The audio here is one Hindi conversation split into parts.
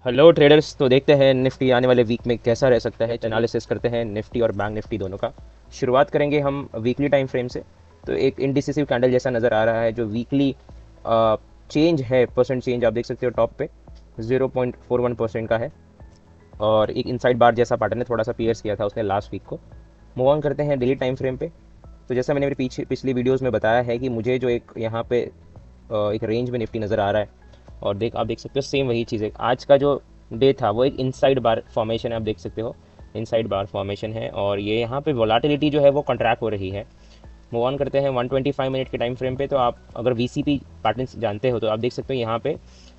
Hello traders. तो देखते हैं निफ्टी आने वाले वीक में कैसा रह सकता है। एनालिसिस करते हैं निफ्टी और बैंक निफ्टी दोनों का। शुरुआत करेंगे हम वीकली टाइम फ्रेम से। तो एक इनडिसिसिव कैंडल जैसा नज़र आ रहा है जो वीकली चेंज है, परसेंट चेंज आप देख सकते हो टॉप पे 0.41% का है। और एक इनसाइड बार जैसा पैटर्न है, थोड़ा सा पियर्स किया था उसने लास्ट वीक को। मूव ऑन करते हैं डेली टाइम फ्रेम पे। तो जैसा मैंने मेरे पिछली वीडियोज़ में बताया है कि मुझे जो एक यहाँ पे एक रेंज में निफ्टी नज़र आ रहा है। और आप देख सकते हो सेम वही चीज़ है। आज का जो डे था वो एक इनसाइड बार फॉर्मेशन है, आप देख सकते हो इनसाइड बार फॉर्मेशन है। और ये यहाँ पे वोलाटिलिटी जो है वो कंट्रैक्ट हो रही है। मूव ऑन करते हैं 125 मिनट के टाइम फ्रेम पे। तो आप अगर वीसीपी पैटर्न जानते हो तो आप देख सकते हो यहाँ पे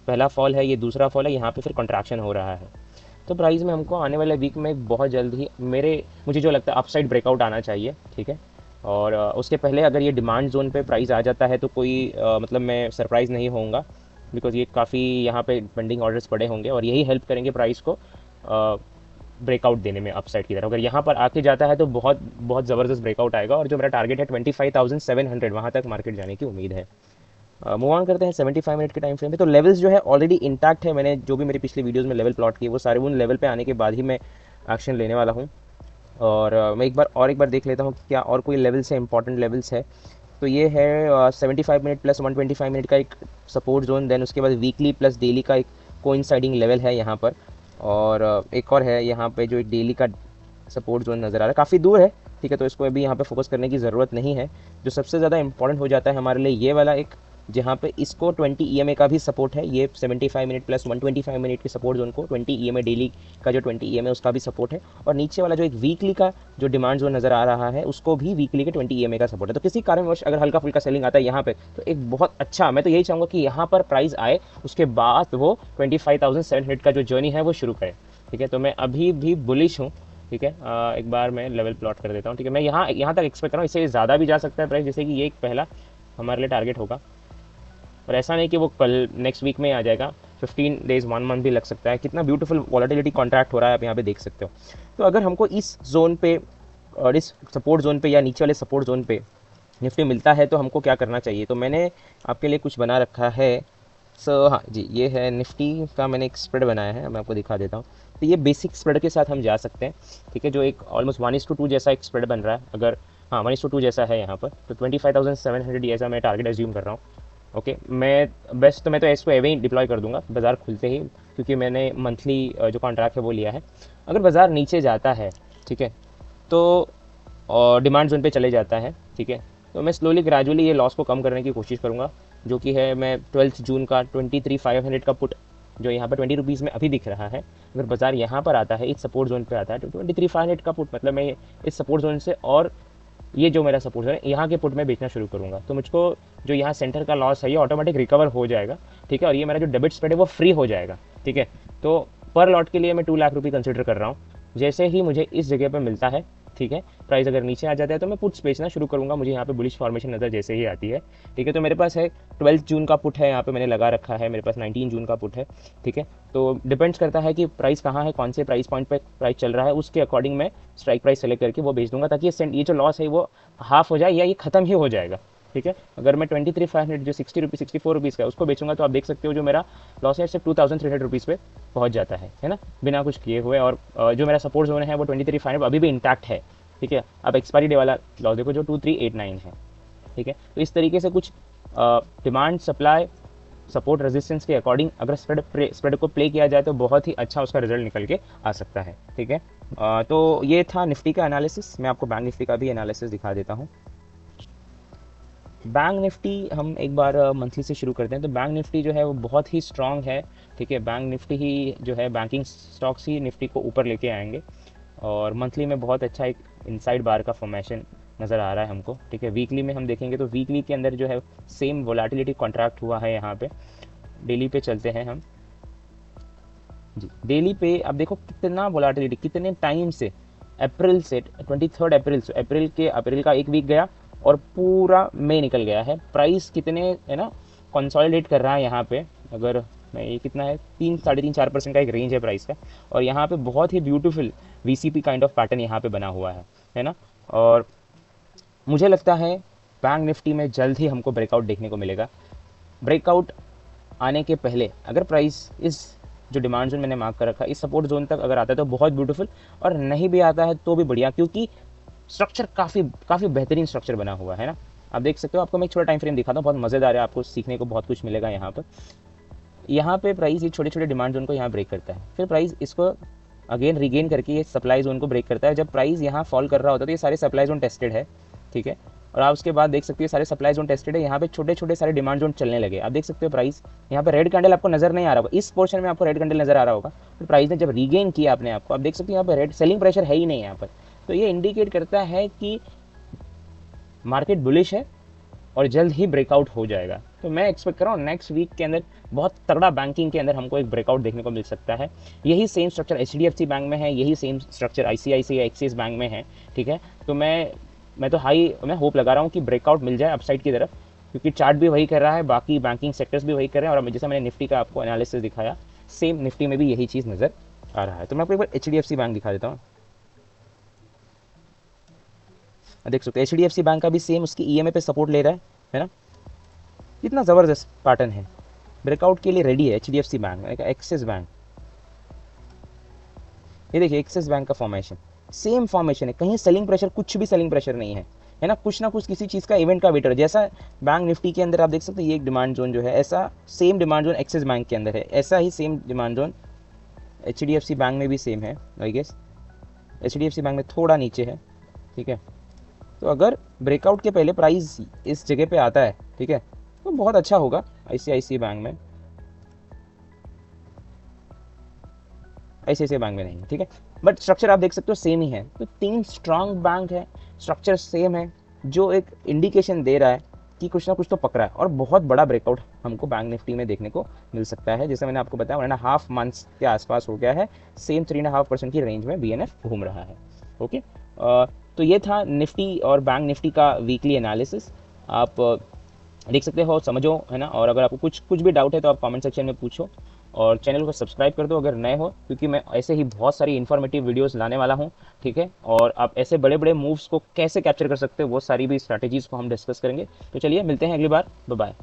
पहला फॉल है, ये दूसरा फॉल है, यहाँ पे फिर कंट्रैक्शन हो रहा है। तो प्राइस में हमको आने वाले वीक में बहुत जल्द ही मुझे जो लगता है अपसाइड ब्रेकआउट आना चाहिए, ठीक है। और उसके पहले अगर ये डिमांड जोन पे प्राइस आ जाता है तो कोई मतलब मैं सरप्राइज़ नहीं होऊंगा, बिकॉज ये काफ़ी यहाँ पे पेंडिंग ऑर्डर्स पड़े होंगे और यही हेल्प करेंगे प्राइस को ब्रेकआउट देने में अपसाइड की तरफ। अगर यहाँ पर आके जाता है तो बहुत बहुत ज़बरदस्त ब्रेकआउट आएगा और जो मेरा टारगेट है 25,700 वहाँ तक मार्केट जाने की उम्मीद है। मूव ऑन करते हैं 75 मिनट के टाइम फ्रेम पे। तो लेवल्स जो है ऑलरेडी इंटैक्ट है। मैंने जो भी मेरी पिछली वीडियोस में लेवल प्लॉट किए वो सारे उन लेवल पे आने के बाद ही मैं एक्शन लेने वाला हूँ। और मैं एक बार देख लेता हूँ कि क्या और कोई लेवल्स है, इंपॉर्टेंट लेवल्स है। तो ये है 75 मिनट प्लस 125 मिनट का एक सपोर्ट जोन। देन उसके बाद वीकली प्लस डेली का एक कोइंसाइडिंग लेवल है यहाँ पर। और एक और है यहाँ पे जो एक डेली का सपोर्ट जोन नज़र आ रहा है, काफ़ी दूर है, ठीक है। तो इसको अभी यहाँ पे फोकस करने की ज़रूरत नहीं है। जो सबसे ज़्यादा इंपॉर्टेंट हो जाता है हमारे लिए ये वाला एक, जहाँ पे इसको 20 ईएमए का भी सपोर्ट है। ये 75 मिनट प्लस 125 मिनट के सपोर्ट जोन को 20 ईएमए डेली का जो 20 ईएमए उसका भी सपोर्ट है। और नीचे वाला जो एक वीकली का जो डिमांड जोन नज़र आ रहा है उसको भी वीकली के 20 ईएमए का सपोर्ट है। तो किसी कारणवश अगर हल्का फुल्का सेलिंग आता है यहाँ पे तो एक बहुत अच्छा, मैं तो यही चाहूँगा कि यहाँ पर प्राइस आए, उसके बाद वो 25,700 का जो जर्नी है वो शुरू करे, ठीक है। तो मैं अभी भी बुलिश हूँ, ठीक है। एक बार मैं लेवल प्लॉट कर देता हूँ, ठीक है। मैं यहाँ तक एक्सपेक्ट कर रहा हूँ, इससे ज़्यादा भी जा सकता है प्राइस, जैसे कि ये एक पहला हमारे लिए टारगेट होगा। और ऐसा नहीं कि वो कल नेक्स्ट वीक में आ जाएगा, 15 डेज 1 मंथ भी लग सकता है। कितना ब्यूटीफुल वॉलेटिलिटी कॉन्ट्रैक्ट हो रहा है, आप यहाँ पे देख सकते हो। तो अगर हमको इस जोन पे और इस सपोर्ट जोन पे या नीचे वाले सपोर्ट जोन पे निफ्टी मिलता है तो हमको क्या करना चाहिए। तो मैंने आपके लिए कुछ बना रखा है। हाँ जी, ये है निफ्टी का, मैंने एक स्प्रेड बनाया है, मैं आपको दिखा देता हूँ। तो ये बेसिक स्प्रेड के साथ हम जा सकते हैं, ठीक है। जो एक ऑलमोस्ट 1:2 जैसा एक स्प्रेड बन रहा है, अगर हाँ 1:2 जैसा है यहाँ पर, तो 25,700 ऐसा मैं टारगेट एज्यूम कर रहा हूँ। ओके, मैं तो इसको एवे ही डिप्लॉय कर दूंगा बाज़ार खुलते ही, क्योंकि मैंने मंथली जो कॉन्ट्रैक्ट है वो लिया है। अगर बाज़ार नीचे जाता है, ठीक है, तो और डिमांड जोन पे चले जाता है, ठीक है, तो मैं स्लोली ग्रेजुअली ये लॉस को कम करने की कोशिश करूँगा। जो कि है, मैं 12 जून का 23,500 का पुट जो यहाँ पर 20 रुपीज़ में अभी दिख रहा है, अगर बाज़ार यहाँ पर आता है, इस सपोर्ट जोन पे आता है, तो 23,500 का पुट मतलब मैं इस सपोर्ट जोन से, और ये जो मेरा सपोर्ट है यहाँ के पुट में बेचना शुरू करूँगा, तो मुझको जो यहाँ सेंटर का लॉस है ये ऑटोमेटिक रिकवर हो जाएगा, ठीक है। और ये मेरा जो डेबिट स्प्रेड है वो फ्री हो जाएगा, ठीक है। तो पर लॉट के लिए मैं 2 लाख रुपये कंसिडर कर रहा हूँ। जैसे ही मुझे इस जगह पर मिलता है, ठीक है, प्राइस अगर नीचे आ जाता है तो मैं पुट्स बेचना शुरू करूँगा, मुझे यहाँ पे बुलिश फॉर्मेशन नज़र जैसे ही आती है, ठीक है। तो मेरे पास है 12 जून का पुट है, यहाँ पे मैंने लगा रखा है, मेरे पास 19 जून का पुट है, ठीक है। तो डिपेंड्स करता है कि प्राइस कहाँ है, कौन से प्राइस पॉइंट पे प्राइस चल रहा है, उसके अकॉर्डिंग मैं स्ट्राइक प्राइस सेलेक्ट करके वो बेच दूंगा, ताकि ये जो लॉस है वो हाफ हो जाए या ये खत्म ही हो जाएगा, ठीक है। अगर मैं 23,500 जो 64 रुपीज़ का है उसको बेचूंगा तो आप देख सकते हो जो मेरा लॉस है सिर्फ 2,300 रुपीज़ पे पहुंच जाता है ना, बिना कुछ किए हुए। और जो मेरा सपोर्ट जोन है वो 23,500 अभी भी इंटैक्ट है, ठीक है। अब एक्सपायरी डे वाला लॉस देखो जो 2389 है, ठीक है। तो इस तरीके से कुछ डिमांड सप्लाई सपोर्ट रेजिस्टेंस के अकॉर्डिंग अगर स्प्रेड को प्ले किया जाए तो बहुत ही अच्छा उसका रिजल्ट निकल के आ सकता है, ठीक है। तो ये था निफ्टी का एनालिसिस। मैं आपको बैंक निफ्टी का भी एनालिसिस दिखा देता हूँ। बैंक निफ्टी हम एक बार मंथली से शुरू करते हैं। तो बैंक निफ्टी जो है वो बहुत ही स्ट्रांग है, ठीक है। बैंक निफ्टी ही जो है, बैंकिंग स्टॉक्स ही निफ्टी को ऊपर लेके आएंगे। और मंथली में बहुत अच्छा एक इनसाइड बार का फॉर्मेशन नज़र आ रहा है हमको, ठीक है। वीकली में हम देखेंगे तो वीकली के अंदर जो है सेम वोलाटिलिटी कॉन्ट्रैक्ट हुआ है यहाँ पे। डेली पे चलते हैं हम जी। डेली पे अब देखो कितना वोलाटिलिटी, कितने टाइम से, अप्रैल से 23 अप्रैल से, अप्रैल का एक वीक गया और पूरा मई निकल गया है। प्राइस कितने है ना कंसोलिडेट कर रहा है यहाँ पे। अगर मैं ये कितना है, 3 साढ़े 3 4% का एक रेंज है प्राइस का। और यहाँ पे बहुत ही beautiful VCP kind of pattern यहाँ पे बना हुआ है ना। और मुझे लगता है बैंक निफ्टी में जल्द ही हमको ब्रेकआउट देखने को मिलेगा। ब्रेकआउट आने के पहले अगर प्राइस इस जो डिमांड जोन मैंने मार्क कर रखा है, इस सपोर्ट जोन तक अगर आता है तो बहुत ब्यूटीफुल, और नहीं भी आता है तो भी बढ़िया, क्योंकि स्ट्रक्चर काफ़ी काफ़ी बेहतरीन स्ट्रक्चर बना हुआ है ना। आप देख सकते हो, आपको मैं एक छोटा टाइम फ्रेम दिखाता हूँ, बहुत मज़ेदार है, आपको सीखने को बहुत कुछ मिलेगा यहाँ पर। यहाँ पे प्राइस ये छोटे छोटे डिमांड जोन को यहाँ ब्रेक करता है, फिर प्राइस इसको अगेन रिगेन करके ये सप्लाई जोन को ब्रेक करता है। जब प्राइस यहाँ फॉल कर रहा होता है तो ये सारे सप्लाई जोन टेस्टेड है, ठीक है। और आप उसके बाद देख सकते हो सारे सप्लाई जोन टेस्टेड है, यहाँ पे छोटे छोटे सारे डिमांड जोन चलने लगे। आप देख सकते हो प्राइस यहाँ पे रेड कैंडल आपको नजर नहीं आ रहा होगा, इस पोर्शन में आपको रेड कैंडल नजर आ रहा होगा, तो प्राइस ने जब रीगेन किया अपने आपको, आप देख सकते हो यहाँ पे रेड सेलिंग प्रेशर है ही नहीं यहाँ पर। तो ये इंडिकेट करता है कि मार्केट बुलिश है और जल्द ही ब्रेकआउट हो जाएगा। तो मैं एक्सपेक्ट कर रहा हूँ नेक्स्ट वीक के अंदर बहुत तगड़ा बैंकिंग के अंदर हमको एक ब्रेकआउट देखने को मिल सकता है। यही सेम स्ट्रक्चर HDFC बैंक में है, यही same structure ICICI axis bank में है, ठीक है। तो मैं तो मैं होप लगा रहा हूँ कि ब्रेकआउट मिल जाए अपसाइड की तरफ, क्योंकि चार्ट भी वही कर रहा है, बाकी बैंकिंग सेक्टर्स भी वही कर रहे हैं, और जैसे मैंने निफ्टी का आपको एनालिसिस दिखाया, सेम निफ्टी में भी यही चीज़ नज़र आ रहा है। तो मैं आपको एक बार HDFC बैंक दिखा देता हूँ। देख सकते हो HDFC बैंक का भी सेम उसकी EMA पे सपोर्ट ले रहा है ना। कितना ज़बरदस्त पैटर्न है, ब्रेकआउट के लिए रेडी है HDFC बैंक। एक्सिस बैंक, ये देखिए एक्सिस बैंक का फॉर्मेशन, सेम फॉर्मेशन है, कहीं सेलिंग प्रेशर, कुछ भी सेलिंग प्रेशर नहीं है ना। कुछ ना कुछ किसी चीज़ का इवेंट का वेटर, जैसा बैंक निफ्टी के अंदर आप देख सकते हैं ये एक डिमांड जोन जो है, ऐसा same demand zone Axis bank के अंदर है, ऐसा ही same demand zone HDFC bank में भी सेम है। आई गेस HDFC बैंक में थोड़ा नीचे है, ठीक है। तो अगर ब्रेकआउट के पहले प्राइस इस जगह पे आता है, ठीक है, तो बहुत अच्छा होगा ICICI बैंक में, ICICI बैंक में नहीं, ठीक है। बट स्ट्रक्चर आप देख सकते हो सेम ही है, तो 3 स्ट्रांग बैंक है, स्ट्रक्चर सेम है, जो एक इंडिकेशन दे रहा है कि कुछ ना कुछ तो पकड़ा है, और बहुत बड़ा ब्रेकआउट हमको बैंक निफ्टी में देखने को मिल सकता है। जैसे मैंने आपको बताया 1.5 मंथ्स के आसपास हो गया है, सेम 3.5% की रेंज में BNF घूम रहा है। ओके, तो ये था निफ्टी और बैंक निफ्टी का वीकली एनालिसिस। आप देख सकते हो, समझो, है ना। और अगर आपको कुछ भी डाउट है तो आप कमेंट सेक्शन में पूछो, और चैनल को सब्सक्राइब कर दो अगर नए हो, क्योंकि मैं ऐसे ही बहुत सारी इन्फॉर्मेटिव वीडियोस लाने वाला हूँ, ठीक है। और आप ऐसे बड़े बड़े मूव्स को कैसे कैप्चर कर सकते हो, वो सारी भी स्ट्रैटेजीज़ को हम डिस्कस करेंगे। तो चलिए मिलते हैं अगली बार, बाय बाय।